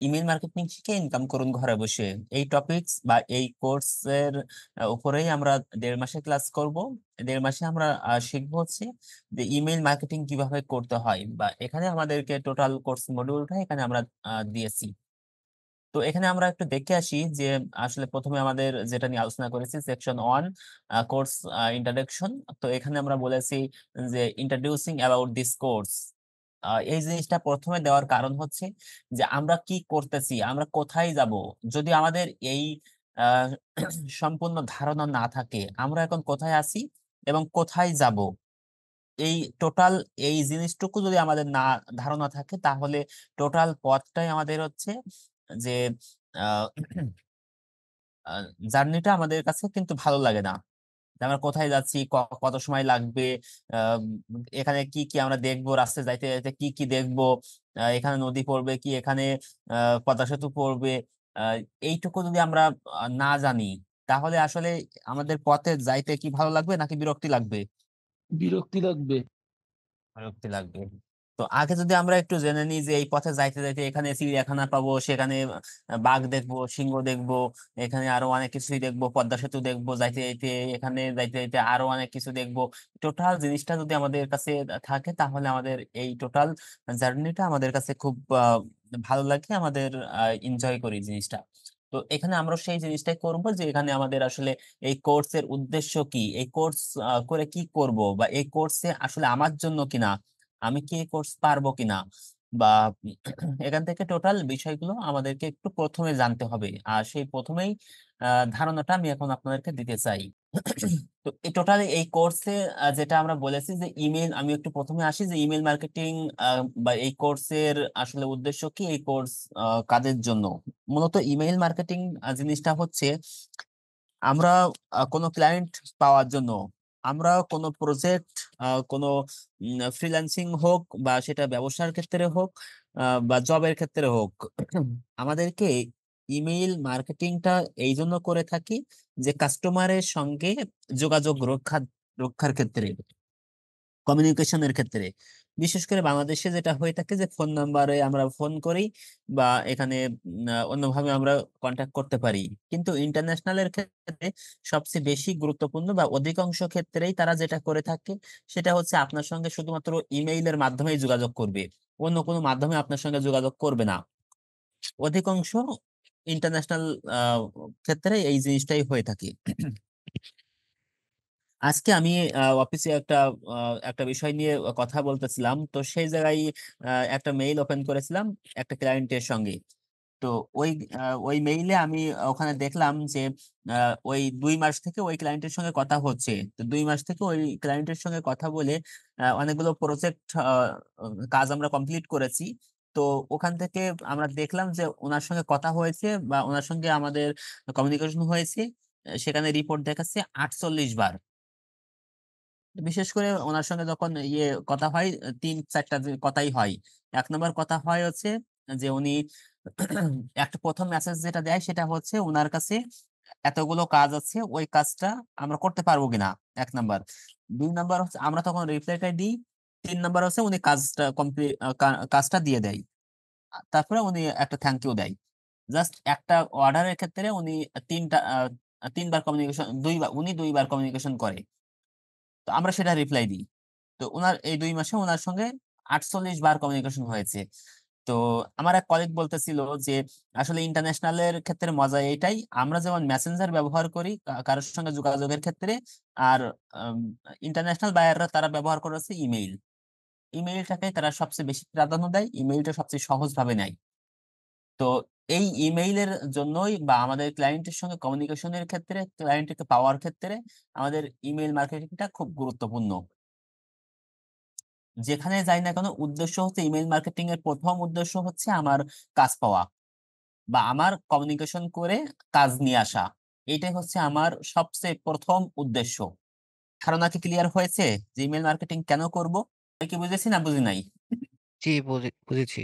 Email marketing শিখে income করুন ঘরে বসে, এই টপিকস বা এই কোর্সের উপরেই আমরা 1.5 মাসে ক্লাস করব। 1.5 মাসে আমরা শিখবো হচ্ছে যে ইমেল মার্কেটিং কিভাবে করতে হয়, বা এখানে আমাদেরকে টোটাল কোর্স মডিউলটা এখানে আমরা দিয়েছি। তো এখানে আমরা একটু দেখে আসি যে আসলে প্রথমে আমাদের যেটা নিয়ে আলোচনা করেছি সেকশন 1 কোর্স ইন্ট্রোডাকশন। তো এখানে আমরা বলেছি যে ইন্ট্রোডিউসিং অ্যাবাউট দিস কোর্স। এই জিনিসটা প্রথমে দেওয়ার কারণ হচ্ছে যে আমরা কি করতেছি, আমরা কোথায় যাব। যদি আমাদের এই আহ, সম্পূর্ণ ধারণা না থাকে আমরা এখন কোথায় আছি এবং কোথায় যাব, এই টোটাল এই জিনিসটুকু যদি আমাদের না ধারণা থাকে তাহলে টোটাল পথটাই আমাদের হচ্ছে যে জার্নিটা আমাদের কাছে কিন্তু ভালো লাগে না। যে আমরা কোথায় যাচ্ছি, কত সময় লাগবে, আহ, এখানে কি কি আমরা দেখবো, রাস্তায় যাইতে যাইতে কি কি দেখবো, এখানে নদী পড়বে কি, এখানে পদ্মা সেতু পড়বে, আহ, এইটুকু যদি আমরা না জানি তাহলে আসলে আমাদের পথে যাইতে কি ভালো লাগবে নাকি বিরক্তি লাগবে? বিরক্তি লাগবে। বিরক্তি লাগবে। তো আগে যদি আমরা একটু জেনে নিই যে এই পথে যাইতে যাইতে এখানে চিড়িয়াখানা পাবো, সেখানে বাঘ দেখবো, সিংহ দেখবো, এখানে আরো অনেক কিছুই দেখবো, পদ্মা সেতু দেখবো যাইতে যাইতে, এখানে যাইতে যাইতে আরো অনেক কিছু দেখবো। টোটাল জিনিসটা যদি আমাদের কাছে থাকে তাহলে আমাদের এই টোটাল জার্নিটা আমাদের কাছে খুব ভালো লাগে, আমাদের এনজয় করি জিনিসটা। তো এখানে আমরা সেই জিনিসটাই করবো যে এখানে আমাদের আসলে এই কোর্সের উদ্দেশ্য কি, এই কোর্স করে কি করব, বা এই কোর্সে আসলে আমার জন্য কিনা, আমি কি এই কোর্স পারবো কিনা, বা এখান থেকে টোটাল বিষয়গুলো আমাদেরকে একটু প্রথমে জানতে হবে। আর সেই প্রথমেই ধারণাটা আমি এখন আপনাদেরকে দিতে চাই। তো এই টোটালি এই কোর্সে যেটা আমরা বলেছি যে ইমেল, আমি একটু প্রথমে আসি যে ইমেল মার্কেটিং বা এই কোর্সের আসলে উদ্দেশ্য কি, এই কোর্স কাদের জন্য। মূলত ইমেইল মার্কেটিং জিনিসটা হচ্ছে আমরা কোনো ক্লায়েন্ট পাওয়ার জন্য, আমরা কোনো প্রজেক্ট, কোনো ফ্রিল্যান্সিং হোক বা সেটা ব্যবসার ক্ষেত্রে হোক বা জবের ক্ষেত্রে হোক, আমাদেরকে ইমেইল মার্কেটিংটা এই জন্য করে থাকি যে কাস্টমারের সঙ্গে যোগাযোগ রক্ষার ক্ষেত্রে, কমিউনিকেশনের ক্ষেত্রে। বিশেষ করে বাংলাদেশে যেটা হয়ে থাকে যে ফোন নাম্বারে আমরা ফোন করি বা এখানে অন্যভাবে আমরা কন্ট্যাক্ট করতে পারি। কিন্তু ইন্টারন্যাশনালের ক্ষেত্রে সবচেয়ে বেশি গুরুত্বপূর্ণ বা অধিকাংশ ক্ষেত্রেই তারা যেটা করে থাকে সেটা হচ্ছে আপনার সঙ্গে শুধুমাত্র ইমেইলের মাধ্যমেই যোগাযোগ করবে, অন্য কোনো মাধ্যমে আপনার সঙ্গে যোগাযোগ করবে না। অধিকাংশ ইন্টারন্যাশনাল ক্ষেত্রে এই জিনিসটাই হয়ে থাকে। আজকে আমি অফিসে একটা বিষয় নিয়ে কথা বলতেছিলাম, তো সেই জায়গায় একটা মেইল ওপেন করেছিলাম একটা ক্লায়েন্টের সঙ্গে। তো ওই ওই মেইলে আমি ওখানে দেখলাম যে ওই 2 মাস থেকে ওই ক্লায়েন্টের সঙ্গে কথা হচ্ছে। তো 2 মাস থেকে ওই ক্লায়েন্টের সঙ্গে কথা বলে অনেকগুলো প্রজেক্ট কাজ আমরা কমপ্লিট করেছি। তো ওখান থেকে আমরা দেখলাম যে ওনার সঙ্গে কথা হয়েছে বা ওনার সঙ্গে আমাদের কমিউনিকেশন হয়েছে, সেখানে রিপোর্ট দেখাচ্ছে 48 বার। বিশেষ করে ওনার সঙ্গে যখন কথা হয় 3-4টা কথাই হয়। 1 নম্বর কথা হয় হচ্ছে যে উনি একটা প্রথম মেসেজ যেটা দেয় সেটা হচ্ছে ওনার কাছে এতগুলো কাজ আছে, ওই কাজটা আমরা করতে পারবো কিনা, 1 নম্বর। 2 নম্বর হচ্ছে আমরা তখন রিপ্লাইটা দিই। 3 নম্বর হচ্ছে উনি কাজটা কমপ্লিট, কাজটা দিয়ে দেয়। তারপরে উনি একটা থ্যাংক ইউ দেয়। জাস্ট একটা অর্ডারের ক্ষেত্রে উনি তিনটা 3বার কমিউনিকেশন, উনি 2বার কমিউনিকেশন করে। তো আমরা সেটা রিপ্লাই দিই। তো ওনার এই 2 মাসে ওনার সঙ্গে 48 বার কমিউনিকেশন হয়েছে। তো আমার এক কলিগ বলতেছিল যে আসলে ইন্টারন্যাশনালের ক্ষেত্রে মজা এইটাই, আমরা যেমন মেসেঞ্জার ব্যবহার করি কারোর সঙ্গে যোগাযোগের ক্ষেত্রে, আর ইন্টারন্যাশনাল বায়াররা তারা ব্যবহার করেছে ইমেইল। ইমেইলটাকে তারা সবচেয়ে বেশি প্রাধান্য দেয়, ইমেইলটা সবচেয়ে সহজ ভাবে নেয়। তো এই ইমেইলের জন্যই বা আমাদের ক্লায়েন্টের সঙ্গে কমিউনিকেশনের ক্ষেত্রে, ক্লায়েন্টকে পাওয়ার ক্ষেত্রে আমাদের ইমেইল মার্কেটিংটা খুব গুরুত্বপূর্ণ। যেখানে যাই না কেন উদ্দেশ্য হচ্ছে, ইমেল মার্কেটিং এর প্রথম উদ্দেশ্য হচ্ছে আমার কাজ পাওয়া বা আমার কমিউনিকেশন করে কাজ নিয়ে আসা। এটাই হচ্ছে আমার সবচেয়ে প্রথম উদ্দেশ্য। ধারণা কি ক্লিয়ার হয়েছে যে ইমেল মার্কেটিং কেন করব? কি বুঝেছি না বুঝি নাই? জি, বুঝেছি।